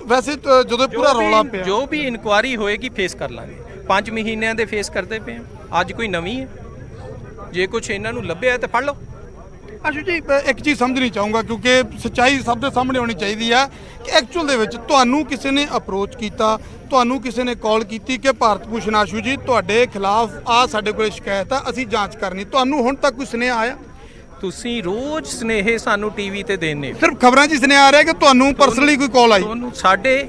ਵੈਸੇ ਜਦੋਂ ਪੂਰਾ ਰੌਲਾ ਪਿਆ ਜੋ ਵੀ ਇਨਕੁਆਰੀ ਹੋਏਗੀ ਫੇਸ ਕਰ ਲਾਂਗੇ 5 ਮਹੀਨਿਆਂ ਦੇ ਫੇਸ ਕਰਦੇ ਪਏ ਅੱਜ ਕੋਈ ਨਵੀਂ ਹੈ ਜੇ ਕੁਝ ਇਹਨਾਂ ਨੂੰ ਲੱਭਿਆ ਤੇ ਫੜ ਲਓ। ਆਸ਼ੂ ਜੀ ਇੱਕ ਚੀਜ਼ ਸਮਝਣੀ ਚਾਹੂੰਗਾ ਕਿਉਂਕਿ ਸੱਚਾਈ ਸਭ ਦੇ ਸਾਹਮਣੇ ਹੋਣੀ ਚਾਹੀਦੀ ਹੈ ਕਿ ਐਕਚੁਅਲ ਦੇ ਵਿੱਚ ਤੁਹਾਨੂੰ ਕਿਸੇ ਨੇ ਅਪਰੋਚ ਕੀਤਾ, ਤੁਹਾਨੂੰ ਕਿਸੇ ਨੇ ਕਾਲ ਕੀਤੀ ਕਿ ਭਾਰਤ ਭੂਸ਼ਣ ਆਸ਼ੂ ਜੀ ਤੁਹਾਡੇ ਖਿਲਾਫ ਆ ਸਾਡੇ ਕੋਲ ਸ਼ਿਕਾਇਤ ਆ, ਅਸੀਂ ਜਾਂਚ ਕਰਨੀ, ਤੁਹਾਨੂੰ ਹੁਣ ਤੱਕ ਕੋਈ ਸੁਨੇਹਾ ਆਇਆ? ਤੁਸੀਂ ਰੋਜ਼ ਸੁਨੇਹੇ ਸਾਨੂੰ ਟੀਵੀ ਤੇ ਦੇਣੇ, ਸਿਰਫ ਖਬਰਾਂ 'ਚ ਹੀ ਸੁਨੇਹਾ ਆ ਰਿਹਾ ਕਿ ਤੁਹਾਨੂੰ ਪਰਸਨਲੀ ਕੋਈ ਕਾਲ ਆਈ? ਤੁਹਾਨੂੰ ਸਾਡੇ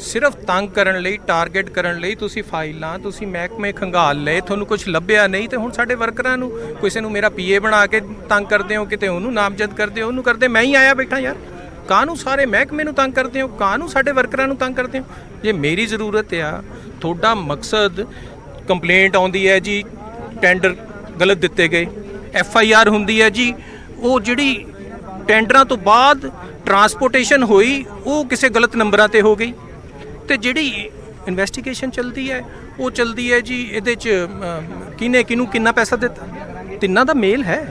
ਸਿਰਫ ਤੰਗ ਕਰਨ ਲਈ, ਟਾਰਗੇਟ ਕਰਨ ਲਈ ਤੁਸੀਂ ਫਾਈਲਾਂ, ਤੁਸੀਂ ਮਹਿਕਮੇ ਖੰਗਾਲ ਲਏ, ਤੁਹਾਨੂੰ ਕੁਝ ਲੱਭਿਆ ਨਹੀਂ ਤੇ ਹੁਣ ਸਾਡੇ ਵਰਕਰਾਂ ਨੂੰ ਕਿਸੇ ਨੂੰ ਮੇਰਾ ਪੀਏ ਬਣਾ ਕੇ ਤੰਗ ਕਰਦੇ ਹੋ, ਕਿਤੇ ਉਹਨੂੰ ਨਾਮਜ਼ਦ ਕਰਦੇ ਹੋ, ਉਹਨੂੰ ਕਰਦੇ ਮੈਂ ਹੀ ਆਇਆ ਬੈਠਾ ਯਾਰ। ਕਾਹਨੂੰ ਸਾਰੇ ਮਹਿਕਮੇ ਨੂੰ ਤੰਗ ਕਰਦੇ ਹੋ, ਕਾਹਨੂੰ ਸਾਡੇ ਵਰਕਰਾਂ ਨੂੰ ਤੰਗ ਕਰਦੇ ਹੋ? ਜੇ ਮੇਰੀ ਜ਼ਰੂਰਤ ਆ, ਤੁਹਾਡਾ ਮਕਸਦ ਕੰਪਲੇਂਟ ਆਉਂਦੀ ਹੈ ਜੀ ਟੈਂਡਰ ਗਲਤ ਦਿੱਤੇ ਗਏ, FIR ਹੁੰਦੀ ਹੈ ਜੀ ਉਹ ਜਿਹੜੀ ਟੈਂਡਰਾਂ ਤੋਂ ਬਾਅਦ ਟਰਾਂਸਪੋਰਟੇਸ਼ਨ ਹੋਈ ਉਹ ਕਿਸੇ ਗਲਤ ਨੰਬਰਾਂ ਤੇ ਹੋ ਗਈ, ਤੇ ਜਿਹੜੀ ਇਨਵੈਸਟੀਗੇਸ਼ਨ ਚੱਲਦੀ ਹੈ ਉਹ ਚੱਲਦੀ ਹੈ ਜੀ ਇਹਦੇ 'ਚ ਕਿਹਨੇ ਕਿਹਨੂੰ ਕਿੰਨਾ ਪੈਸਾ ਦਿੱਤਾ, ਤਿੰਨਾਂ ਦਾ ਮੇਲ ਹੈ।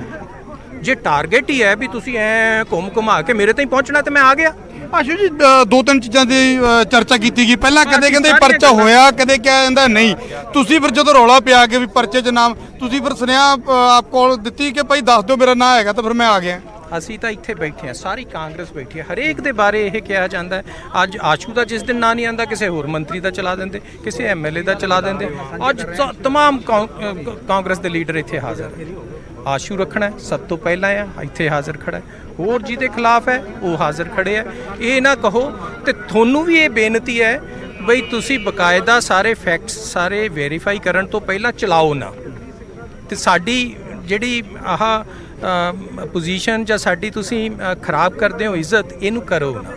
ਜੇ ਟਾਰਗੇਟ ਹੀ ਹੈ ਵੀ ਤੁਸੀਂ ਐ ਘੁੰਮਾ ਕੇ ਮੇਰੇ ਤਾਈਂ ਪਹੁੰਚਣਾ ਤੇ ਮੈਂ ਆ ਗਿਆ। ਆਸ਼ੂ ਜੀ ਦੋ ਤਿੰਨ ਚੀਜ਼ਾਂ ਦੀ ਚਰਚਾ ਕੀਤੀ ਗਈ, ਪਹਿਲਾਂ ਕਦੇ ਕਹਿੰਦੇ ਪਰਚਾ ਹੋਇਆ, ਕਦੇ ਕਿਹਾ ਜਾਂਦਾ ਨਹੀਂ। ਤੁਸੀਂ ਫਿਰ ਜਦੋਂ ਰੌਲਾ ਪਿਆ ਕਿ ਵੀ ਪਰਚੇ 'ਚ ਨਾਮ, ਤੁਸੀਂ ਫਿਰ ਸੁਨੇਹਾ ਆਪ ਕੋਲ ਦਿੱਤੀ ਕਿ ਭਾਈ ਦੱਸ ਦਿਓ ਮੇਰਾ ਨਾਂ ਹੈਗਾ, ਤਾਂ ਫਿਰ ਮੈਂ ਆ ਗਿਆ। ਅਸੀਂ ਤਾਂ ਇੱਥੇ ਬੈਠੇ ਹਾਂ, ਸਾਰੀ ਕਾਂਗਰਸ ਬੈਠੀ ਹੈ, ਹਰੇਕ ਦੇ ਬਾਰੇ ਇਹ ਕਿਹਾ ਜਾਂਦਾ। ਅੱਜ ਆਸ਼ੂ ਦਾ ਜਿਸ ਦਿਨ ਨਾਂ ਨਹੀਂ ਆਉਂਦਾ ਕਿਸੇ ਹੋਰ ਮੰਤਰੀ ਦਾ ਚਲਾ ਦਿੰਦੇ, ਕਿਸੇ MLA ਦਾ ਚਲਾ ਦਿੰਦੇ। ਅੱਜ ਤਮਾਮ ਕਾਂਗਰਸ ਦੇ ਲੀਡਰ ਇੱਥੇ ਹਾਜ਼ਰ ਹੈ। ਆਸ਼ੂ ਰੱਖਣਾ ਸਭ ਤੋਂ ਪਹਿਲਾਂ ਆ, ਇੱਥੇ ਹਾਜ਼ਰ ਖੜਾ ਹੈ। ਹੋਰ ਜਿਹਦੇ ਖਿਲਾਫ ਹੈ ਉਹ ਹਾਜ਼ਰ ਖੜੇ ਹੈ। ਇਹ ਨਾ ਕਹੋ, ਤੇ ਤੁਹਾਨੂੰ ਵੀ ਇਹ ਬੇਨਤੀ ਹੈ ਬਈ ਤੁਸੀਂ ਬਕਾਇਦਾ ਸਾਰੇ ਫੈਕਟਸ ਸਾਰੇ ਵੈਰੀਫਾਈ ਕਰਨ ਤੋਂ ਪਹਿਲਾਂ ਚਲਾਓ ਨਾ, ਤੇ ਸਾਡੀ ਜਿਹੜੀ ਆਹ ਪੋਜੀਸ਼ਨ ਜਾਂ ਸਾਡੀ ਤੁਸੀਂ ਖਰਾਬ ਕਰਦੇ ਹੋ ਇੱਜ਼ਤ, ਇਹਨੂੰ ਕਰੋ ਨਾ।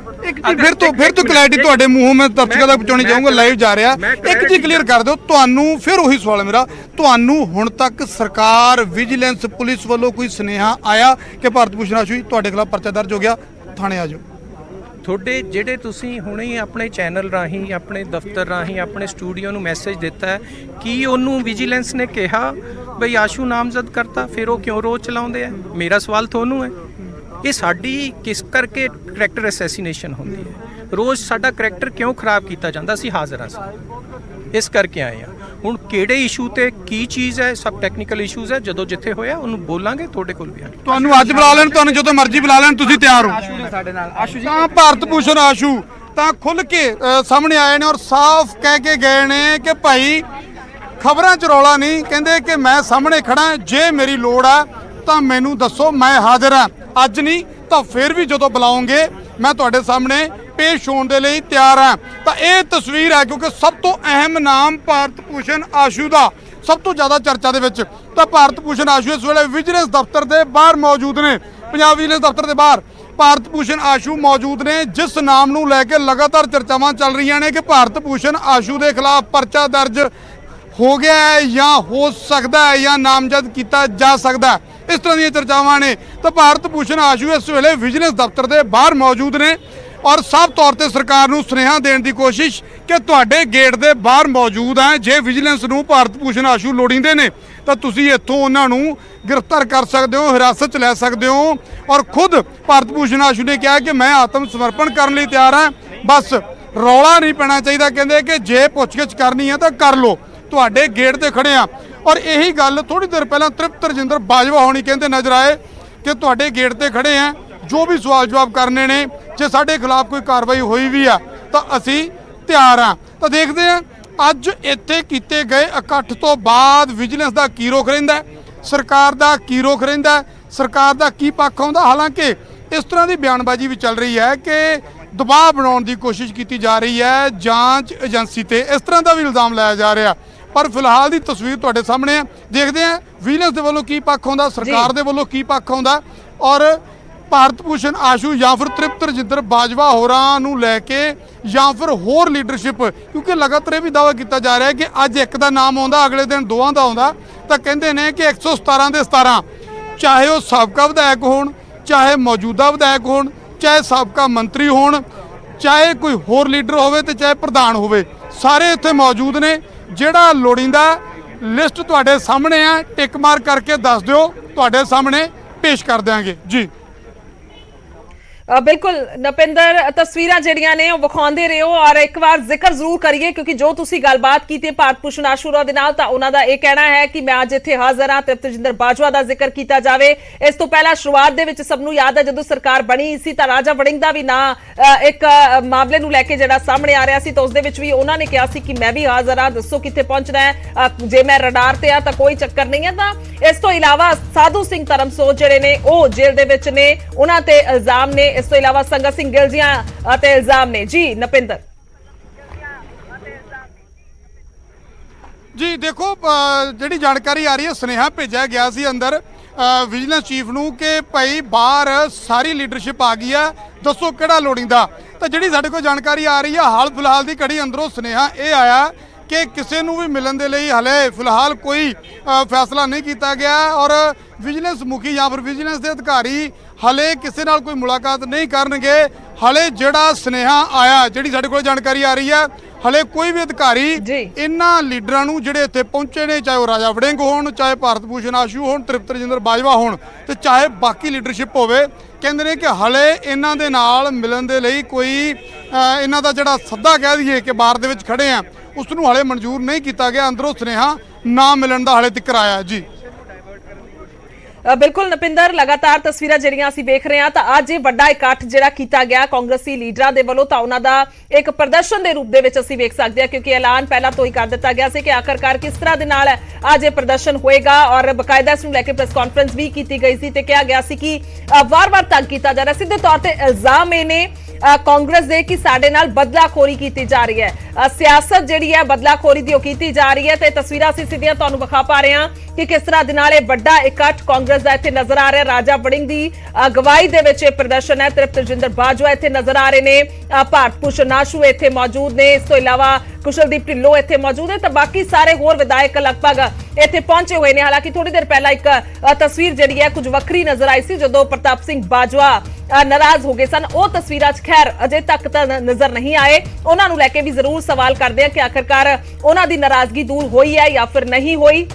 ਫਿਰ ਤੋਂ ਕਲੈਰਿਟੀ ਤੁਹਾਡੇ ਮੂੰਹੋਂ ਮੈਂ ਦਰਸ਼ਕਾਂ ਤੱਕ ਪਹੁੰਚਾਉਣੀ ਚਾਹੂੰਗਾ, ਲਾਈਵ ਜਾ ਰਿਹਾ। ਇੱਕ ਚੀਜ਼ ਕਲੀਅਰ ਕਰ ਦਿਓ, ਤੁਹਾਨੂੰ ਫਿਰ ਉਹੀ ਸਵਾਲ ਮੇਰਾ, ਤੁਹਾਨੂੰ ਹੁਣ ਤੱਕ ਸਰਕਾਰ ਵਿਜੀਲੈਂਸ ਪੁਲਿਸ ਵੱਲੋਂ ਕੋਈ ਸੁਨੇਹਾ ਆਇਆ ਕਿ ਭਾਰਤ ਭੂਸ਼ਣ ਆਸ਼ੂ ਜੀ ਤੁਹਾਡੇ ਖਿਲਾਫ ਪਰਚਾ ਦਰਜ ਹੋ ਗਿਆ, ਥਾਣੇ ਆ ਜਾਓ? ਤੁਹਾਡੇ ਜਿਹੜੇ ਤੁਸੀਂ ਹੁਣੇ ਆਪਣੇ ਚੈਨਲ ਰਾਹੀਂ, ਆਪਣੇ ਦਫ਼ਤਰ ਰਾਹੀਂ, ਆਪਣੇ ਸਟੂਡੀਓ ਨੂੰ ਮੈਸੇਜ ਦਿੱਤਾ ਹੈ, ਕੀ ਉਹਨੂੰ ਵਿਜੀਲੈਂਸ ਨੇ ਕਿਹਾ ਬਈ ਆਸ਼ੂ ਨਾਮਜ਼ਦ ਕਰਤਾ, ਫਿਰ ਉਹ ਕਿਉਂ ਰੋਜ਼ ਚਲਾਉਂਦੇ ਆ? ਮੇਰਾ ਸਵਾਲ ਤੁਹਾਨੂੰ ਹੈ। ਇਹ ਸਾਡੀ ਕਿਸ ਕਰਕੇ ਕਰੈਕਟਰ ਅਸੈਸੀਨੇਸ਼ਨ ਹੁੰਦੀ ਹੈ? ਰੋਜ਼ ਸਾਡਾ ਕਰੈਕਟਰ ਕਿਉਂ ਖਰਾਬ ਕੀਤਾ ਜਾਂਦਾ? ਅਸੀਂ ਹਾਜ਼ਰ ਹਾਂ, ਇਸ ਕਰਕੇ ਆਏ ਹਾਂ। ਹੁਣ ਕਿਹੜੇ ਇਸ਼ੂ ਤੇ ਕੀ ਚੀਜ਼ ਹੈ, ਸਭ ਟੈਕਨੀਕਲ ਇਸ਼ੂਜ਼ ਹੈ, ਜਦੋਂ ਜਿੱਥੇ ਹੋਇਆ ਉਹਨੂੰ ਬੋਲਾਂਗੇ, ਤੁਹਾਡੇ ਕੋਲ ਵੀ ਆ। ਤੁਹਾਨੂੰ ਅੱਜ ਬੁਲਾ ਲੈਣ, ਤੁਹਾਨੂੰ ਜਦੋਂ ਮਰਜ਼ੀ ਬੁਲਾ ਲੈਣ, ਤੁਸੀਂ ਤਿਆਰ ਹੋ? ਸਾਡੇ ਨਾਲ ਆਸ਼ੂ ਜੀ ਤਾਂ ਭਾਰਤ ਭੂਸ਼ਣ ਆਸ਼ੂ ਤਾਂ ਖੁੱਲ ਕੇ ਸਾਹਮਣੇ ਆਏ ਨੇ ਔਰ ਸਾਫ਼ ਕਹਿ ਕੇ ਗਏ ਨੇ ਕਿ ਭਾਈ ਖਬਰਾਂ 'ਚ ਰੌਲਾ ਨਹੀਂ, ਕਹਿੰਦੇ ਕਿ ਮੈਂ ਸਾਹਮਣੇ ਖੜਾ, ਜੇ ਮੇਰੀ ਲੋੜ ਆ ਤਾਂ ਮੈਨੂੰ ਦੱਸੋ, ਮੈਂ ਹਾਜ਼ਰ ਹਾਂ। ਅੱਜ ਨਹੀਂ ਤਾਂ ਫਿਰ ਵੀ ਜਦੋਂ ਬੁਲਾਓਗੇ ਮੈਂ ਤੁਹਾਡੇ ਸਾਹਮਣੇ ਪੇਸ਼ ਹੋਣ ਦੇ ਲਈ ਤਿਆਰ ਹਾਂ। ਤਾਂ ਇਹ ਤਸਵੀਰ ਹੈ, ਕਿਉਂਕਿ ਸਭ ਤੋਂ ਅਹਿਮ ਨਾਮ ਭਾਰਤ ਭੂਸ਼ਣ ਆਸ਼ੂ ਦਾ ਸਭ ਤੋਂ ਜ਼ਿਆਦਾ ਚਰਚਾ ਦੇ ਵਿੱਚ। ਤਾਂ ਭਾਰਤ ਭੂਸ਼ਣ ਆਸ਼ੂ ਇਸ ਵੇਲੇ ਵਿਜੀਲੈਂਸ ਦਫ਼ਤਰ ਦੇ ਬਾਹਰ ਮੌਜੂਦ ਨੇ, ਪੰਜਾਬ ਵਿਜੀਲੈਂਸ ਦਫ਼ਤਰ ਦੇ ਬਾਹਰ ਭਾਰਤ ਭੂਸ਼ਣ ਆਸ਼ੂ ਮੌਜੂਦ ਨੇ, ਜਿਸ ਨਾਮ ਨੂੰ ਲੈ ਕੇ ਲਗਾਤਾਰ ਚਰਚਾਵਾਂ ਚੱਲ ਰਹੀਆਂ ਨੇ ਕਿ ਭਾਰਤ ਭੂਸ਼ਣ ਆਸ਼ੂ ਦੇ ਖਿਲਾਫ ਪਰਚਾ ਦਰਜ ਹੋ ਗਿਆ ਹੈ ਜਾਂ ਹੋ ਸਕਦਾ ਹੈ ਜਾਂ ਨਾਮਜ਼ਦ ਕੀਤਾ ਜਾ ਸਕਦਾ, ਇਸ ਤਰ੍ਹਾਂ ਦੀਆਂ ਚਰਚਾਵਾਂ ਨੇ। ਤਾਂ ਭਾਰਤ ਭੂਸ਼ਣ ਆਸ਼ੂ ਇਸ ਵੇਲੇ ਵਿਜੀਲੈਂਸ ਦਫ਼ਤਰ ਦੇ ਬਾਹਰ ਮੌਜੂਦ ਨੇ ਔਰ ਸਾਫ਼ ਤੌਰ ਤੇ ਸਰਕਾਰ ਨੂੰ ਸੁਨੇਹਾ ਦੇਣ ਦੀ ਕੋਸ਼ਿਸ਼ ਕਿ ਤੁਹਾਡੇ ਗੇਟ ਦੇ ਬਾਹਰ ਮੌਜੂਦ ਹੈ। ਜੇ ਵਿਜੀਲੈਂਸ ਨੂੰ ਭਾਰਤ ਭੂਸ਼ਣ ਆਸ਼ੂ ਲੋੜੀਂਦੇ ਨੇ ਤਾਂ ਤੁਸੀਂ ਇੱਥੋਂ ਉਹਨਾਂ ਨੂੰ ਗ੍ਰਿਫਤਾਰ ਕਰ ਸਕਦੇ ਹੋ, ਹਿਰਾਸਤ 'ਚ ਲੈ ਸਕਦੇ ਹੋ। ਔਰ ਖੁਦ ਭਾਰਤ ਭੂਸ਼ਣ ਆਸ਼ੂ ਨੇ ਕਿਹਾ ਕਿ ਮੈਂ ਆਤਮ ਸਮਰਪਣ ਕਰਨ ਲਈ ਤਿਆਰ ਹਾਂ, ਬਸ ਰੌਲਾ ਨਹੀਂ ਪੈਣਾ ਚਾਹੀਦਾ। ਕਹਿੰਦੇ ਕਿ ਜੇ ਪੁੱਛਗਿੱਛ ਕਰਨੀ ਹੈ ਤਾਂ ਕਰ ਲਓ, ਤੁਹਾਡੇ ਗੇਟ ਤੇ ਖੜੇ ਆ। ਔਰ ਇਹੀ ਗੱਲ ਥੋੜੀ ਦੇਰ ਪਹਿਲਾਂ ਤ੍ਰਿਪਤ ਰਜਿੰਦਰ ਬਾਜਵਾ ਹੋਣੀ ਕਹਿੰਦੇ ਨਜ਼ਰ ਆਏ ਕਿ ਤੁਹਾਡੇ ਗੇਟ ਤੇ ਖੜੇ ਆ, ਜੋ ਵੀ ਸਵਾਲ ਜਵਾਬ ਕਰਨੇ ਨੇ, ਜੇ ਸਾਡੇ ਖਿਲਾਫ ਕੋਈ ਕਾਰਵਾਈ ਹੋਈ ਵੀ ਆ ਤਾਂ ਅਸੀਂ ਤਿਆਰ ਆ। ਤਾਂ ਦੇਖਦੇ ਆ ਅੱਜ ਇੱਥੇ ਕੀਤੇ ਗਏ ਇਕੱਠ ਤੋਂ ਬਾਅਦ ਵਿਜੀਲੈਂਸ ਦਾ ਕੀ ਰੁਖ ਰਹਿੰਦਾ, ਸਰਕਾਰ ਦਾ ਕੀ ਰੁਖ ਰਹਿੰਦਾ, ਸਰਕਾਰ ਦਾ ਕੀ ਪੱਖ ਆਉਂਦਾ। ਹਾਲਾਂਕਿ ਇਸ ਤਰ੍ਹਾਂ ਦੀ ਬਿਆਨਬਾਜ਼ੀ ਵੀ ਚੱਲ ਰਹੀ ਹੈ ਕਿ ਦਬਾਅ ਬਣਾਉਣ ਦੀ ਕੋਸ਼ਿਸ਼ ਕੀਤੀ ਜਾ ਰਹੀ ਹੈ ਜਾਂਚ ਏਜੰਸੀ ਤੇ, ਇਸ ਤਰ੍ਹਾਂ ਦਾ ਵੀ ਇਲਜ਼ਾਮ ਲਾਇਆ ਜਾ ਰਿਹਾ। ਪਰ ਫਿਲਹਾਲ ਦੀ ਤਸਵੀਰ ਤੁਹਾਡੇ ਸਾਹਮਣੇ ਹੈ, ਦੇਖਦੇ ਆ ਵਿਜੀਲੈਂਸ ਦੇ ਵੱਲੋਂ ਕੀ ਪੱਖ ਆਉਂਦਾ, ਸਰਕਾਰ ਦੇ ਵੱਲੋਂ ਕੀ ਪੱਖ ਆਉਂਦਾ, ਔਰ ਭਾਰਤ ਭੂਸ਼ਣ ਆਸ਼ੂ ਜਾਂ ਫਿਰ ਤ੍ਰਿਪਤ ਰਜਿੰਦਰ ਬਾਜਵਾ ਹੋਰਾਂ ਨੂੰ ਲੈ ਕੇ ਜਾਂ ਫਿਰ ਹੋਰ ਲੀਡਰਸ਼ਿਪ, ਕਿਉਂਕਿ ਲਗਾਤਾਰ ਇਹ ਵੀ ਦਾਅਵਾ ਕੀਤਾ ਜਾ ਰਿਹਾ ਹੈ ਕਿ ਅੱਜ ਇੱਕ ਦਾ ਨਾਮ ਆਉਂਦਾ, ਅਗਲੇ ਦਿਨ ਦੋਵਾਂ ਦਾ ਆਉਂਦਾ। ਤਾਂ ਕਹਿੰਦੇ ਨੇ ਕਿ 117 ਦੇ 17, ਚਾਹੇ ਉਹ ਸਾਬਕਾ ਵਿਧਾਇਕ ਹੋਣ, ਚਾਹੇ ਮੌਜੂਦਾ ਵਿਧਾਇਕ ਹੋਣ, ਚਾਹੇ ਸਾਬਕਾ ਮੰਤਰੀ ਹੋਣ, ਚਾਹੇ ਕੋਈ ਹੋਰ ਲੀਡਰ ਹੋਵੇ ਤੇ ਚਾਹੇ ਪ੍ਰਧਾਨ ਹੋਵੇ, ਸਾਰੇ ਇੱਥੇ ਮੌਜੂਦ ਨੇ। ਜਿਹੜਾ ਲੋੜੀਂਦਾ ਲਿਸਟ ਤੁਹਾਡੇ ਸਾਹਮਣੇ ਆ, ਟਿਕ ਮਾਰ ਕਰਕੇ ਦੱਸ ਦਿਓ, ਤੁਹਾਡੇ ਸਾਹਮਣੇ ਪੇਸ਼ ਕਰ ਦਿਆਂਗੇ ਜੀ। बिल्कुल नपिंदर तस्वीरां ਜਿਹੜੀਆਂ ਨੇ ਉਹ ਵਿਖਾਉਂਦੇ ਰਹੋ ਔਰ ਇੱਕ ਵਾਰ ਜ਼ਿਕਰ ਜ਼ਰੂਰ ਕਰੀਏ ਕਿਉਂਕਿ ਜੋ ਤੁਸੀਂ ਗੱਲਬਾਤ ਕੀਤੀ ਹੈ ਭਾਰਤ ਭੂਸ਼ਣ ਆਸ਼ੂਰਾ ਦੇ ਨਾਲ ਤਾਂ ਉਹਨਾਂ ਦਾ ਇਹ ਕਹਿਣਾ ਹੈ ਕਿ ਮੈਂ ਅੱਜ ਇੱਥੇ ਹਾਜ਼ਰ ਹਾਂ। ਤ੍ਰਿਪਤ ਰਜਿੰਦਰ ਬਾਜਵਾ ਦਾ ਜ਼ਿਕਰ ਕੀਤਾ ਜਾਵੇ। ਇਸ ਤੋਂ ਪਹਿਲਾਂ ਸ਼ੁਰੂਆਤ ਦੇ ਵਿੱਚ ਸਭ ਨੂੰ ਯਾਦ ਹੈ ਜਦੋਂ ਸਰਕਾਰ ਬਣੀ ਸੀ ਤਾਂ ਰਾਜਾ ਵੜਿੰਗ ਦਾ ਵੀ ਨਾਂ ਇੱਕ ਮਾਮਲੇ ਨੂੰ ਲੈ ਕੇ ਜਿਹੜਾ ਸਾਹਮਣੇ ਆ ਰਿਹਾ ਸੀ ਤਾਂ ਉਸ ਦੇ ਵਿੱਚ ਵੀ ਉਹਨਾਂ ਨੇ ਕਿਹਾ ਸੀ ਕਿ ਮੈਂ ਵੀ ਹਾਜ਼ਰ ਹਾਂ, ਦੱਸੋ ਕਿੱਥੇ ਪਹੁੰਚਣਾ ਹੈ, ਜੇ ਮੈਂ ਰਡਾਰ ਤੇ ਆ ਤਾਂ ਕੋਈ ਚੱਕਰ ਨਹੀਂ ਹੈ। ਤਾਂ ਇਸ ਤੋਂ ਇਲਾਵਾ ਸਾਧੂ ਸਿੰਘ ਧਰਮਸੋਤ ਜਿਹੜੇ ਨੇ ਉਹ ਜੇਲ੍ਹ ਦੇ ਵਿੱਚ ਨੇ, ਉਹਨਾਂ ਤੇ ਇਲਜ਼ਾਮ ਨੇ। ਇਸ ਤੋਂ ਇਲਾਵਾ ਸੰਗਤ ਸਿੰਘ ਗਿਲਜੀਆਂ ਤੇ ਇਲਜ਼ਾਮ ਨੇ। ਜੀ ਨਪਿੰਦਰ ਜੀ ਦੇਖੋ ਜਿਹੜੀ ਜਾਣਕਾਰੀ ਆ ਰਹੀ ਹੈ, ਸੁਨੇਹਾ ਭੇਜਿਆ ਗਿਆ ਸੀ ਅੰਦਰ ਵਿਜੀਲੈਂਸ ਚੀਫ ਨੂੰ ਕਿ ਭਾਈ ਬਾਹਰ ਸਾਰੀ ਲੀਡਰਸ਼ਿਪ ਆ ਗਈ ਹੈ, ਦੱਸੋ ਕਿਹੜਾ ਲੋੜੀਂਦਾ। ਤਾਂ ਜਿਹੜੀ ਸਾਡੇ ਕੋਲ ਜਾਣਕਾਰੀ ਆ ਰਹੀ ਹੈ ਹਾਲ ਫਿਲਹਾਲ ਦੀ ਘੜੀ ਅੰਦਰੋਂ ਸੁਨੇਹਾ ਇਹ ਆਇਆ ਕਿ ਕਿਸੇ ਨੂੰ ਵੀ ਮਿਲਣ ਦੇ ਲਈ ਹਲੇ ਫਿਲਹਾਲ ਕੋਈ ਫੈਸਲਾ ਨਹੀਂ ਕੀਤਾ ਗਿਆ ਔਰ ਵਿਜੀਲੈਂਸ ਮੁਖੀ ਜਾਂ ਫਿਰ ਵਿਜੀਲੈਂਸ ਦੇ ਅਧਿਕਾਰੀ ਹਲੇ ਕਿਸੇ ਨਾਲ ਕੋਈ ਮੁਲਾਕਾਤ ਨਹੀਂ ਕਰਨਗੇ। ਹਲੇ ਜਿਹੜਾ ਸੁਨੇਹਾ ਆਇਆ, ਜਿਹੜੀ ਸਾਡੇ ਕੋਲ ਜਾਣਕਾਰੀ ਆ ਰਹੀ ਹੈ, ਹਲੇ ਕੋਈ ਵੀ ਅਧਿਕਾਰੀ ਇਹਨਾਂ ਲੀਡਰਾਂ ਨੂੰ ਜਿਹੜੇ ਇੱਥੇ ਪਹੁੰਚੇ ਨੇ, ਚਾਹੇ ਉਹ ਰਾਜਾ ਵੜਿੰਗ ਹੋਣ, ਚਾਹੇ ਭਾਰਤ ਭੂਸ਼ਣ ਆਸ਼ੂ ਹੋਣ, ਤ੍ਰਿਪਤ ਰਜਿੰਦਰ ਬਾਜਵਾ ਹੋਣ ਤੇ ਚਾਹੇ ਬਾਕੀ ਲੀਡਰਸ਼ਿਪ ਹੋਵੇ, ਕਹਿੰਦੇ ਨੇ ਕਿ ਹਲੇ ਇਹਨਾਂ ਦੇ ਨਾਲ ਮਿਲਣ ਦੇ ਲਈ ਕੋਈ ਇਹਨਾਂ ਦਾ ਜਿਹੜਾ ਸੱਦਾ ਕਹਿ ਦਈਏ ਕਿ ਬਾਰ ਦੇ ਵਿੱਚ ਖੜੇ ਆ ਉਸ ਨੂੰ ਹਲੇ ਮਨਜ਼ੂਰ ਨਹੀਂ ਕੀਤਾ ਗਿਆ। ਅੰਦਰੋਂ ਸੁਨੇਹਾ ਨਾ ਮਿਲਣ ਦਾ ਹਲੇ ਤੱਕ ਆਇਆ। ਜੀ ਬਿਲਕੁਲ ਨਪਿੰਦਰ, ਲਗਾਤਾਰ ਤਸਵੀਰਾਂ ਜਿਹੜੀਆਂ ਅਸੀਂ ਵੇਖ ਰਹੇ ਹਾਂ ਤਾਂ ਅੱਜ ਇਹ ਵੱਡਾ ਇਕੱਠ ਜਿਹੜਾ ਕੀਤਾ ਗਿਆ ਕਾਂਗਰਸੀ ਲੀਡਰਾਂ ਦੇ ਵੱਲੋਂ ਤਾਂ ਉਹਨਾਂ ਦਾ ਇੱਕ ਪ੍ਰਦਰਸ਼ਨ ਦੇ ਰੂਪ ਦੇ ਵਿੱਚ ਅਸੀਂ ਵੇਖ ਸਕਦੇ ਹਾਂ ਕਿਉਂਕਿ ਐਲਾਨ ਪਹਿਲਾਂ ਤੋਂ ਹੀ ਕਰ ਦਿੱਤਾ ਗਿਆ ਸੀ ਕਿ ਆਖਰਕਾਰ ਕਿਸ ਤਰ੍ਹਾਂ ਦੇ ਨਾਲ ਅੱਜ ਇਹ ਪ੍ਰਦਰਸ਼ਨ ਹੋਏਗਾ ਔਰ ਬਕਾਇਦਾ ਇਸ ਨੂੰ ਲੈ ਕੇ ਪ੍ਰੈਸ ਕਾਨਫਰੰਸ ਵੀ ਕੀਤੀ ਗਈ ਸੀ ਤੇ ਕਿਹਾ ਗਿਆ ਸੀ ਕਿ ਵਾਰ-ਵਾਰ ਤੰਗ ਕੀਤਾ ਜਾ ਰਿਹਾ। ਸਿੱਧੇ ਤੌਰ ਤੇ ਇਲਜ਼ਾਮ ਇਹ ਨੇ ਕਾਂਗਰਸ ਦੇ ਕਿ ਸਾਡੇ ਨਾਲ ਬਦਲਾਖੋਰੀ ਕੀਤੀ ਜਾ ਰਹੀ ਹੈ, ਸਿਆਸਤ ਜਿਹੜੀ ਹੈ ਬਦਲਾਖੋਰੀ ਦੀ ਉਹ ਕੀਤੀ ਜਾ ਰਹੀ ਹੈ। ਤੇ ਤਸਵੀਰਾਂ ਅਸੀਂ ਸਿੱਧੀਆਂ ਤੁਹਾਨੂੰ ਵਿਖਾ ਪਾ ਰਹੇ ਹਾਂ ਕਿ ਕਿਸ ਤਰ੍ਹਾਂ ਦੇ ਨਾਲ ਇਹ ਵੱਡਾ ਇਕੱਠ ਕਾਂਗਰਸ ਦਾ ਇੱਥੇ ਨਜ਼ਰ ਆ ਰਿਹਾ। ਰਾਜਾ ਵੜਿੰਗ ਦੀ ਅਗਵਾਈ ਦੇ ਵਿੱਚ ਇਹ ਪ੍ਰਦਰਸ਼ਨ ਹੈ। ਤ੍ਰਿਪਤ ਰਜਿੰਦਰ ਬਾਜਵਾ ਇੱਥੇ ਨਜ਼ਰ ਆ ਰਹੇ ਨੇ, ਭਾਰਤ ਭੂਸ਼ਣ ਆਸ਼ੂ ਇੱਥੇ ਮੌਜੂਦ ਨੇ, ਇਸ ਤੋਂ ਇਲਾਵਾ ਕੁਸ਼ਲਦੀਪ ਢਿੱਲੋਂ ਇੱਥੇ ਮੌਜੂਦ ਹੈ ਤਾਂ ਬਾਕੀ ਸਾਰੇ ਹੋਰ ਵਿਧਾਇਕ ਲਗਭਗ ਇੱਥੇ ਪਹੁੰਚੇ ਹੋਏ ਨੇ। ਹਾਲਾਂਕਿ ਥੋੜੀ ਦੇਰ ਪਹਿਲਾਂ ਇੱਕ ਤਸਵੀਰ ਜਿਹੜੀ ਹੈ ਕੁਝ ਵੱਖਰੀ ਨਜ਼ਰ ਆਈ ਸੀ ਜਦੋਂ ਪ੍ਰਤਾਪ ਸਿੰਘ ਬਾਜਵਾ ਨਾਰਾਜ਼ ਹੋ ਗਏ ਸਨ। ਉਹ ਤਸਵੀਰਾਂ 'ਚ ਖੈਰ ਅਜੇ ਤੱਕ ਤਾਂ ਨਜ਼ਰ ਨਹੀਂ ਆਏ। ਉਹਨਾਂ ਨੂੰ ਲੈ ਕੇ ਵੀ ਜ਼ਰੂਰ ਸਵਾਲ ਕਰਦੇ ਆ ਕਿ ਆਖਰਕਾਰ ਉਹਨਾਂ ਦੀ ਨਾਰਾਜ਼ਗੀ ਦੂਰ ਹੋਈ ਹੈ ਜਾਂ ਫਿਰ ਨਹੀਂ ਹੋਈ।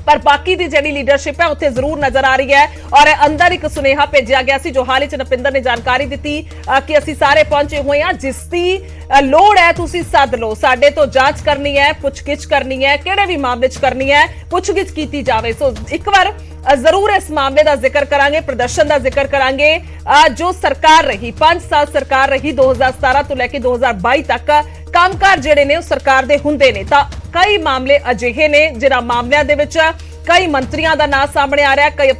ਪਰ ਬਾਕੀ ਦੀ ਜਿਹੜੀ ਲੀਡਰਸ਼ਿਪ ਹੈ ਉੱਥੇ ਜ਼ਰੂਰ ਨਜ਼ਰ ਆ ਰਹੀ ਹੈ ਔਰ ਅੰਦਰ ਇੱਕ ਸੁਨੇਹਾ ਭੇਜਿਆ ਗਿਆ ਸੀ ਜੋ ਹਾਲ ਹੀ ਚ ਨਪਿੰਦਰ ਨੇ ਜਾਣਕਾਰੀ ਦਿੱਤੀ ਕਿ ਅਸੀਂ ਸਾਰੇ ਪਹੁੰਚੇ ਹੋਏ ਹਾਂ, ਜਿਸ ਦੀ ਲੋੜ ਹੈ ਤੁਸੀਂ ਸੱਦ ਲਓ, ਸਾਡੇ ਤੋਂ ਜਾਂਚ ਕਰਨੀ ਹੈ, ਪੁੱਛਗਿੱਛ ਕਰਨੀ ਹੈ, ਕਿਹੜੇ ਵੀ ਮਾਮਲੇ 'ਚ ਕਰਨੀ ਹੈ ਪੁੱਛਗਿੱਛ ਕੀਤੀ ਜਾਵੇ। ਸੋ ਇੱਕ ਵਾਰ ਜ਼ਰੂਰ ਇਸ ਮਾਮਲੇ ਦਾ ਜ਼ਿਕਰ ਕਰਾਂਗੇ, ਪ੍ਰਦਰਸ਼ਨ ਦਾ ਜ਼ਿਕਰ ਕਰਾਂਗੇ। ਜੋ ਸਰਕਾਰ ਰਹੀ 5 ਸਾਲ ਸਰਕਾਰ ਰਹੀ 2017 ਤੋਂ ਲੈ ਕੇ 2022 ਤੱਕ ਕੰਮਕਾਰ ਜਿਹੜੇ ਨੇ ਉਹ ਸਰਕਾਰ ਦੇ ਹੁੰਦੇ ਨੇ ਤਾਂ ਕਈ ਮਾਮਲੇ ਅਜਿਹੇ ਨੇ ਜਿਨ੍ਹਾਂ ਮਾਮਲਿਆਂ ਦੇ ਵਿੱਚ ਕਈ ਮੰਤਰੀਆਂ ਦਾ ਨਾਂ ਸਾਹਮਣੇ ਆ ਰਿਹਾ, ਕਈ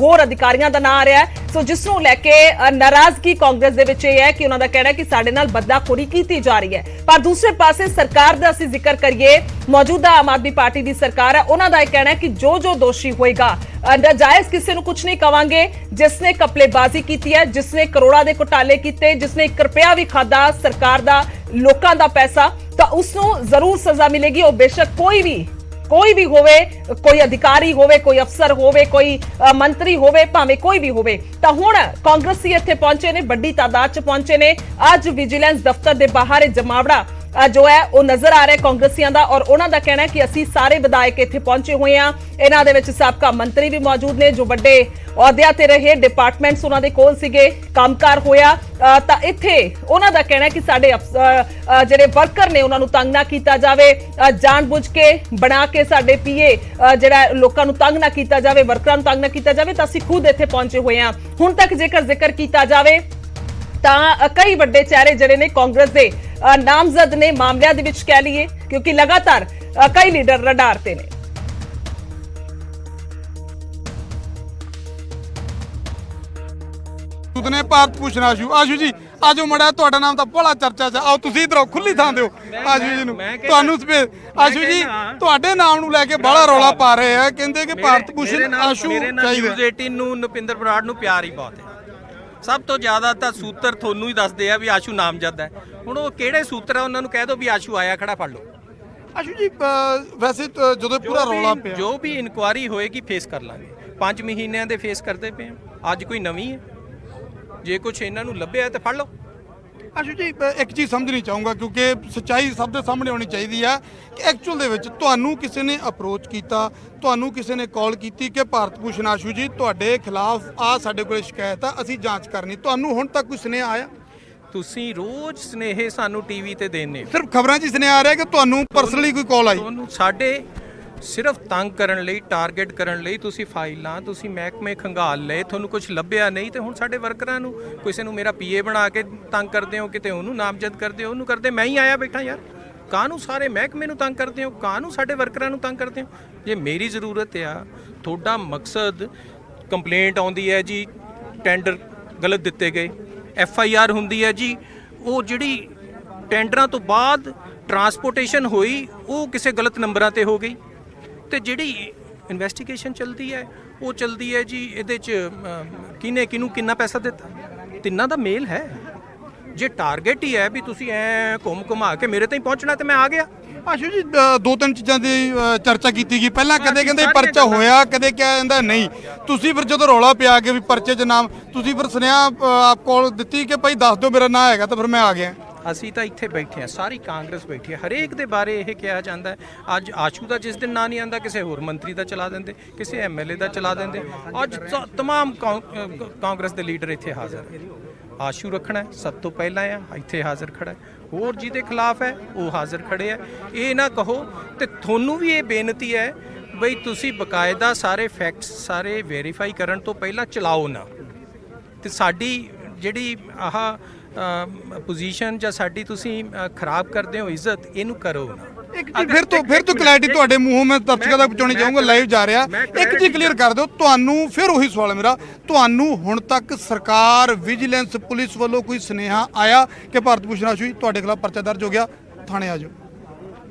ਹੋਰ ਅਧਿਕਾਰੀਆਂ ਦਾ ਨਾਂ ਆ ਰਿਹਾ। ਸੋ ਜਿਸ ਨੂੰ ਲੈ ਕੇ ਨਾਰਾਜ਼ਗੀ ਕਾਂਗਰਸ ਦੇ ਵਿੱਚ ਇਹ ਹੈ ਕਿ ਉਹਨਾਂ ਦਾ ਕਹਿਣਾ ਹੈ ਕਿ ਸਾਡੇ ਨਾਲ ਬਦਲਾਖੋਰੀ ਕੀਤੀ ਜਾ ਰਹੀ ਹੈ। ਪਰ ਦੂਸਰੇ ਪਾਸੇ ਸਰਕਾਰ ਦਾ ਅਸੀਂ ਜ਼ਿਕਰ ਕਰੀਏ, ਮੌਜੂਦਾ ਆਮ ਆਦਮੀ ਪਾਰਟੀ ਦੀ ਸਰਕਾਰ ਹੈ, ਉਹਨਾਂ ਦਾ ਇਹ ਕਹਿਣਾ ਹੈ ਕਿ ਜੋ ਦੋਸ਼ੀ ਹੋਏਗਾ, ਨਾਜਾਇਜ਼ ਕਿਸੇ ਨੂੰ ਕੁਝ ਨਹੀਂ ਕਵਾਂਗੇ, ਜਿਸਨੇ ਕਪਲੇਬਾਜ਼ੀ ਕੀਤੀ ਹੈ, ਜਿਸਨੇ ਕਰੋੜਾਂ ਦੇ ਘੁਟਾਲੇ ਕੀਤੇ, ਜਿਸਨੇ 1 ਰੁਪਿਆ ਵੀ ਖਾਦਾ ਸਰਕਾਰ ਦਾ, ਲੋਕਾਂ ਦਾ ਪੈਸਾ, ਤਾਂ ਉਸ ਨੂੰ ਜ਼ਰੂਰ ਸਜ਼ਾ ਮਿਲੇਗੀ। ਉਹ ਬੇਸ਼ੱਕ ਕੋਈ ਵੀ ਹੋਵੇ, ਕੋਈ ਅਧਿਕਾਰੀ ਹੋਵੇ, ਕੋਈ ਅਫਸਰ ਹੋਵੇ, ਕੋਈ ਮੰਤਰੀ ਹੋਵੇ, ਭਾਵੇਂ ਕੋਈ ਵੀ ਹੋਵੇ। ਤਾਂ ਹੁਣ ਕਾਂਗਰਸੀ ਇੱਥੇ ਪਹੁੰਚੇ ਨੇ, ਵੱਡੀ ਤਾਦਾਦ 'ਚ ਪਹੁੰਚੇ ਨੇ। ਅੱਜ ਵਿਜੀਲੈਂਸ ਦਫ਼ਤਰ ਦੇ ਬਾਹਰ ਇਹ ਜਮਾਵੜਾ ਜੋ ਹੈ ਉਹ ਨਜ਼ਰ ਆ ਰਿਹਾ ਕਾਂਗਰਸੀਆਂ ਦਾ ਔਰ ਉਹਨਾਂ ਦਾ ਕਹਿਣਾ ਹੈ ਕਿ ਅਸੀਂ ਸਾਰੇ ਵਿਧਾਇਕ ਇੱਥੇ ਪਹੁੰਚੇ ਹੋਏ ਹਾਂ। ਇਹਨਾਂ ਦੇ ਵਿੱਚ ਸਾਬਕਾ ਮੰਤਰੀ ਵੀ ਮੌਜੂਦ ਨੇ ਜੋ ਵੱਡੇ ਅਹੁਦਿਆਂ ਤੇ ਰਹੇ, ਡਿਪਾਰਟਮੈਂਟਸ ਉਹਨਾਂ ਦੇ ਕੋਲ ਸੀਗੇ, ਕੰਮਕਾਰ ਹੋਇਆ। ਤਾਂ ਇੱਥੇ ਉਹਨਾਂ ਦਾ ਕਹਿਣਾ ਹੈ ਕਿ ਸਾਡੇ ਜਿਹੜੇ ਵਰਕਰ ਨੇ ਉਹਨਾਂ ਨੂੰ ਤੰਗ ਨਾ ਕੀਤਾ ਜਾਵੇ, ਜਾਣਬੁੱਝ ਕੇ ਬਣਾ ਕੇ ਸਾਡੇ ਪੀਏ ਜਿਹੜਾ ਲੋਕਾਂ ਨੂੰ ਤੰਗ ਨਾ ਕੀਤਾ ਜਾਵੇ, ਵਰਕਰਾਂ ਨੂੰ ਤੰਗ ਨਾ ਕੀਤਾ ਜਾਵੇ। ਤਾਂ ਅਸੀਂ ਖੁਦ ਇੱਥੇ ਪਹੁੰਚੇ ਹੋਏ ਹਾਂ। ਹੁਣ ਤੱਕ ਜੇਕਰ ਜ਼ਿਕਰ ਕੀਤਾ ਜਾਵੇ ਤਾਂ ਕਈ ਵੱਡੇ ਚਿਹਰੇ ਜਿਹੜੇ ਨੇ ਕਾਂਗਰਸ ਦੇ ਨਾਮਜ਼ਦ ਨੇ ਮਾਮਲਿਆਂ ਦੇ ਵਿੱਚ ਕਹਿ ਲਈਏ ਕਿਉਂਕਿ ਲਗਾਤਾਰ ਕਈ ਲੀਡਰ ਰਡਾਰ ਤੇ ਨੇ। ਨੇ ਭਾਰਤ ਭੂਸ਼ਣ ਆਸ਼ੂ ਜੀ ਆਜੋ ਮੜਾ, ਤੁਹਾਡਾ ਨਾਮ ਤਾਂ ਬੜਾ ਚਰਚਾ 'ਚ, ਆਓ ਤੁਸੀਂ ਇਧਰੋਂ ਖੁੱਲੀ ਥਾਂ ਦਿਓ ਆਸ਼ੂ ਜੀ ਨੂੰ, ਤੁਹਾਨੂੰ ਆਸ਼ੂ ਜੀ ਤੁਹਾਡੇ ਨਾਮ ਨੂੰ ਲੈ ਕੇ ਬੜਾ ਰੌਲਾ ਪਾ ਰਹੇ ਆ, ਕਹਿੰਦੇ ਕਿ ਭਾਰਤ ਭੂਸ਼ਣ ਆਸ਼ੂ ਚਾਹੀਦਾ। ਨਿਊਜ਼ 18 ਨੂੰ ਨਪਿੰਦਰ ਬਰਾੜ ਨੂੰ ਪਿਆਰ ਹੀ ਬਹੁਤ ਹੈ। ਸਭ ਤੋਂ ਜ਼ਿਆਦਾ ਤਾਂ ਸੂਤਰ ਤੁਹਾਨੂੰ ਹੀ ਦੱਸਦੇ ਆ ਵੀ ਆਸ਼ੂ ਨਾਮਜ਼ਦ ਹੈ। ਹੁਣ ਉਹ ਕਿਹੜੇ ਸੂਤਰ ਆ, ਉਹਨਾਂ ਨੂੰ ਕਹਿ ਦਿਓ ਵੀ ਆਸ਼ੂ ਆਇਆ ਖੜਾ ਫੜ ਲਓ। ਆਸ਼ੂ ਜੀ ਵੈਸੇ ਜਦੋਂ ਪੂਰਾ ਰੌਲਾ ਪਿਆ, ਜੋ ਵੀ ਇਨਕੁਆਰੀ ਹੋਏਗੀ ਫੇਸ ਕਰ ਲਾਂਗੇ। 5 ਮਹੀਨਿਆਂ ਦੇ ਫੇਸ ਕਰਦੇ ਪਏ ਅੱਜ ਕੋਈ ਨਵੀਂ ਹੈ। ਜੇ ਕੁਝ ਇਹਨਾਂ ਨੂੰ ਲੱਭਿਆ ਤਾਂ ਫੜ ਲਓ। ਆਸ਼ੂ ਜੀ ਇੱਕ ਚੀਜ਼ ਸਮਝਣੀ ਚਾਹੂੰਗਾ ਕਿਉਂਕਿ ਸੱਚਾਈ ਸਭ ਦੇ ਸਾਹਮਣੇ ਆਉਣੀ ਚਾਹੀਦੀ ਹੈ ਕਿ ਐਕਚੁਅਲ ਦੇ ਵਿੱਚ ਤੁਹਾਨੂੰ ਕਿਸੇ ਨੇ ਅਪਰੋਚ ਕੀਤਾ, ਤੁਹਾਨੂੰ ਕਿਸੇ ਨੇ ਕਾਲ ਕੀਤੀ ਕਿ ਭਾਰਤ ਭੂਸ਼ਣ ਆਸ਼ੂ ਜੀ ਤੁਹਾਡੇ ਖਿਲਾਫ ਆ ਸਾਡੇ ਕੋਲ ਸ਼ਿਕਾਇਤ ਆ, ਅਸੀਂ ਜਾਂਚ ਕਰਨੀ, ਤੁਹਾਨੂੰ ਹੁਣ ਤੱਕ ਕੋਈ ਸੁਨੇਹਾ ਆਇਆ? ਤੁਸੀਂ ਰੋਜ਼ ਸਨੇਹੇ ਸਾਨੂੰ ਟੀਵੀ ਤੇ ਦੇਣੇ, ਸਿਰਫ ਖਬਰਾਂ 'ਚ ਹੀ ਸੁਨੇਹਾ ਆ ਰਿਹਾ ਕਿ ਤੁਹਾਨੂੰ ਪਰਸਨਲੀ ਕੋਈ ਕਾਲ ਆਈ? ਤੁਹਾਨੂੰ ਸਾਡੇ ਸਿਰਫ ਤੰਗ ਕਰਨ ਲਈ, ਟਾਰਗੇਟ ਕਰਨ ਲਈ ਤੁਸੀਂ ਫਾਈਲਾਂ, ਤੁਸੀਂ ਮਹਿਕਮੇ ਖੰਗਾਲ ਲਏ, ਤੁਹਾਨੂੰ ਕੁਝ ਲੱਭਿਆ ਨਹੀਂ ਤੇ ਹੁਣ ਸਾਡੇ ਵਰਕਰਾਂ ਨੂੰ ਕਿਸੇ ਨੂੰ ਮੇਰਾ ਪੀਏ ਬਣਾ ਕੇ ਤੰਗ ਕਰਦੇ ਹੋ, ਕਿਤੇ ਉਹਨੂੰ ਨਾਮਜ਼ਦ ਕਰਦੇ ਹੋ, ਉਹਨੂੰ ਕਰਦੇ, ਮੈਂ ਹੀ ਆਇਆ ਬੈਠਾ ਯਾਰ। ਕਾਹਨੂੰ ਸਾਰੇ ਮਹਿਕਮੇ ਨੂੰ ਤੰਗ ਕਰਦੇ ਹੋ, ਕਾਹਨੂੰ ਸਾਡੇ ਵਰਕਰਾਂ ਨੂੰ ਤੰਗ ਕਰਦੇ ਹੋ? ਜੇ ਮੇਰੀ ਜ਼ਰੂਰਤ ਆ, ਤੁਹਾਡਾ ਮਕਸਦ ਕੰਪਲੇਂਟ ਆਉਂਦੀ ਹੈ ਜੀ ਟੈਂਡਰ ਗਲਤ ਦਿੱਤੇ ਗਏ, FIR ਹੁੰਦੀ ਹੈ ਜੀ ਉਹ ਜਿਹੜੀ ਟੈਂਡਰਾਂ ਤੋਂ ਬਾਅਦ ਟਰਾਂਸਪੋਰਟੇਸ਼ਨ ਹੋਈ ਉਹ ਕਿਸੇ ਗਲਤ ਨੰਬਰਾਂ ਤੇ ਹੋ ਗਈ, ਤੇ ਜਿਹੜੀ ਇਨਵੈਸਟੀਗੇਸ਼ਨ ਚੱਲਦੀ ਹੈ ਉਹ ਚੱਲਦੀ ਹੈ ਜੀ ਇਹਦੇ 'ਚ ਕਿਹਨੇ ਕਿਹਨੂੰ ਕਿੰਨਾ ਪੈਸਾ ਦਿੱਤਾ, ਤਿੰਨਾਂ ਦਾ ਮੇਲ ਹੈ। ਜੇ ਟਾਰਗੇਟ ਹੀ ਹੈ ਵੀ ਤੁਸੀਂ ਐ ਘੁੰਮਾ ਕੇ ਮੇਰੇ ਤਾਈਂ ਪਹੁੰਚਣਾ ਤੇ ਮੈਂ ਆ ਗਿਆ। ਆਸ਼ੂ ਜੀ ਦੋ ਤਿੰਨ ਚੀਜ਼ਾਂ ਦੀ ਚਰਚਾ ਕੀਤੀ ਗਈ, ਪਹਿਲਾਂ ਕਦੇ ਕਹਿੰਦੇ ਪਰਚਾ ਹੋਇਆ, ਕਦੇ ਕਿਹਾ ਜਾਂਦਾ ਨਹੀਂ। ਤੁਸੀਂ ਫਿਰ ਜਦੋਂ ਰੌਲਾ ਪਿਆ ਕਿ ਵੀ ਪਰਚੇ 'ਚ ਨਾਮ, ਤੁਸੀਂ ਫਿਰ ਸੁਨੇਹਾ ਆਪ ਕੋਲ ਦਿੱਤੀ ਕਿ ਭਾਈ ਦੱਸ ਦਿਓ ਮੇਰਾ ਨਾਂ ਹੈਗਾ, ਤਾਂ ਫਿਰ ਮੈਂ ਆ ਗਿਆ। ਅਸੀਂ ਤਾਂ ਇੱਥੇ ਬੈਠੇ ਹਾਂ, ਸਾਰੀ ਕਾਂਗਰਸ ਬੈਠੀ ਹੈ, ਹਰੇਕ ਦੇ ਬਾਰੇ ਇਹ ਕਿਹਾ ਜਾਂਦਾ ਹੈ। ਅੱਜ ਆਸ਼ੂ ਦਾ ਜਿਸ ਦਿਨ ਨਾਂ ਨਹੀਂ ਆਉਂਦਾ ਕਿਸੇ ਹੋਰ ਮੰਤਰੀ ਦਾ ਚਲਾ ਦਿੰਦੇ, ਕਿਸੇ MLA ਦਾ ਚਲਾ ਦਿੰਦੇ। ਅੱਜ ਤਮਾਮ ਕਾਂਗਰਸ ਦੇ ਲੀਡਰ ਇੱਥੇ ਹਾਜ਼ਰ ਹੈ। ਆਸ਼ੂ ਰੱਖਣਾ ਸਭ ਤੋਂ ਪਹਿਲਾਂ ਆ, ਇੱਥੇ ਹਾਜ਼ਰ ਖੜਾ ਹੈ। ਹੋਰ ਜਿਹਦੇ ਖਿਲਾਫ ਹੈ ਉਹ ਹਾਜ਼ਰ ਖੜੇ ਆ। ਇਹ ਨਾ ਕਹੋ, ਤੇ ਤੁਹਾਨੂੰ ਵੀ ਇਹ ਬੇਨਤੀ ਹੈ ਬਈ ਤੁਸੀਂ ਬਕਾਇਦਾ ਸਾਰੇ ਫੈਕਟਸ ਸਾਰੇ ਵੈਰੀਫਾਈ ਕਰਨ ਤੋਂ ਪਹਿਲਾਂ ਚਲਾਓ ਨਾ, ਤੇ ਸਾਡੀ ਜਿਹੜੀ ਆਹ ਪੋਜੀਸ਼ਨ ਜਾਂ ਸਾਡੀ ਤੁਸੀਂ ਖਰਾਬ ਕਰਦੇ ਹੋ ਇੱਜ਼ਤ, ਇਹਨੂੰ ਕਰੋ ਨਾ। ਇੱਕ ਚੀਜ਼ ਫਿਰ ਤੋਂ ਕਲੈਰਿਟੀ ਤੁਹਾਡੇ ਮੂੰਹੋਂ ਮੈਂ ਦਰਸ਼ਕਾਂ ਤੱਕ ਪਹੁੰਚਾਉਣੀ ਚਾਹੂੰਗਾ, ਲਾਈਵ ਜਾ ਰਿਹਾ। ਇੱਕ ਚੀਜ਼ ਕਲੀਅਰ ਕਰ ਦਿਓ, ਤੁਹਾਨੂੰ ਫਿਰ ਉਹੀ ਸਵਾਲ ਮੇਰਾ, ਤੁਹਾਨੂੰ ਹੁਣ ਤੱਕ ਸਰਕਾਰ, ਵਿਜੀਲੈਂਸ, ਪੁਲਿਸ ਵੱਲੋਂ ਕੋਈ ਸੁਨੇਹਾ ਆਇਆ ਕਿ ਭਾਰਤ ਭੂਸ਼ਣ ਆਸ਼ੂ ਜੀ ਤੁਹਾਡੇ ਖਿਲਾਫ ਪਰਚਾ ਦਰਜ ਹੋ ਗਿਆ, ਥਾਣੇ ਆ ਜਾਓ?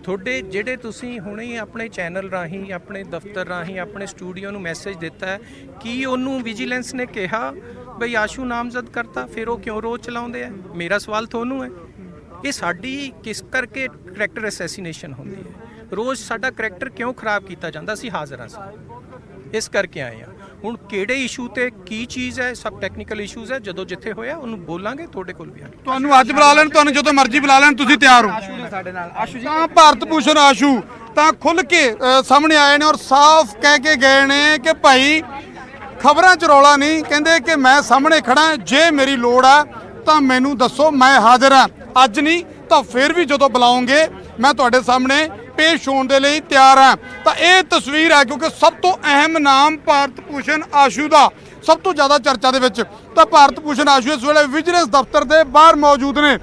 ਤੁਹਾਡੇ ਜਿਹੜੇ ਤੁਸੀਂ ਹੁਣੇ ਆਪਣੇ ਚੈਨਲ ਰਾਹੀਂ, ਆਪਣੇ ਦਫ਼ਤਰ ਰਾਹੀਂ, ਆਪਣੇ ਸਟੂਡੀਓ ਨੂੰ ਮੈਸੇਜ ਦਿੱਤਾ ਹੈ, ਕੀ ਉਹਨੂੰ ਵਿਜੀਲੈਂਸ ਨੇ ਕਿਹਾ ਬਈ ਆਸ਼ੂ ਨਾਮਜ਼ਦ ਕਰਤਾ, ਫਿਰ ਉਹ ਕਿਉਂ ਰੋਜ਼ ਚਲਾਉਂਦੇ ਆ? ਮੇਰਾ ਸਵਾਲ ਤੁਹਾਨੂੰ ਹੈ। ਇਹ ਸਾਡੀ ਕਿਸ ਕਰਕੇ ਕਰੈਕਟਰ ਅਸੈਸੀਨੇਸ਼ਨ ਹੁੰਦੀ ਹੈ? ਰੋਜ਼ ਸਾਡਾ ਕਰੈਕਟਰ ਕਿਉਂ ਖਰਾਬ ਕੀਤਾ ਜਾਂਦਾ? ਅਸੀਂ ਹਾਜ਼ਰ ਹਾਂ, ਇਸ ਕਰਕੇ ਆਏ ਹਾਂ। ਹੁਣ ਕਿਹੜੇ ਇਸ਼ੂ ਤੇ ਕੀ ਚੀਜ਼ ਹੈ, ਸਭ ਟੈਕਨੀਕਲ ਇਸ਼ੂਜ਼ ਹੈ, ਜਦੋਂ ਜਿੱਥੇ ਹੋਇਆ ਉਹਨੂੰ ਬੋਲਾਂਗੇ। ਤੁਹਾਡੇ ਕੋਲ ਵੀ ਆ, ਤੁਹਾਨੂੰ ਅੱਜ ਬੁਲਾ ਲੈਣ, ਤੁਹਾਨੂੰ ਜਦੋਂ ਮਰਜ਼ੀ ਬੁਲਾ ਲੈਣ, ਤੁਸੀਂ ਤਿਆਰ ਹੋ? ਸਾਡੇ ਨਾਲ ਆਸ਼ੂ ਜੀ ਤਾਂ ਭਾਰਤ ਭੂਸ਼ਣ ਆਸ਼ੂ ਤਾਂ ਖੁੱਲ ਕੇ ਸਾਹਮਣੇ ਆਏ ਨੇ ਔਰ ਸਾਫ਼ ਕਹਿ ਕੇ ਗਏ ਨੇ ਕਿ ਭਾਈ ਖਬਰਾਂ 'ਚ ਰੌਲਾ ਨਹੀਂ, ਕਹਿੰਦੇ ਕਿ ਮੈਂ ਸਾਹਮਣੇ ਖੜਾ, ਜੇ ਮੇਰੀ ਲੋੜ ਆ ਤਾਂ ਮੈਨੂੰ ਦੱਸੋ, ਮੈਂ ਹਾਜ਼ਰ ਹਾਂ। ਅੱਜ ਨਹੀਂ ਤਾਂ ਫਿਰ ਵੀ ਜਦੋਂ ਬੁਲਾਓਗੇ ਮੈਂ ਤੁਹਾਡੇ ਸਾਹਮਣੇ ਪੇਸ਼ ਹੋਣ ਦੇ ਲਈ ਤਿਆਰ ਹਾਂ। ਤਾਂ ਇਹ ਤਸਵੀਰ ਹੈ, ਕਿਉਂਕਿ ਸਭ ਤੋਂ ਅਹਿਮ ਨਾਮ ਭਾਰਤ ਭੂਸ਼ਣ ਆਸ਼ੂ ਦਾ ਸਭ ਤੋਂ ਜ਼ਿਆਦਾ ਚਰਚਾ ਦੇ ਵਿੱਚ, ਤਾਂ ਭਾਰਤ ਭੂਸ਼ਣ ਆਸ਼ੂ ਇਸ ਵੇਲੇ ਵਿਜੀਲੈਂਸ ਦਫ਼ਤਰ ਦੇ ਬਾਹਰ ਮੌਜੂਦ ਨੇ।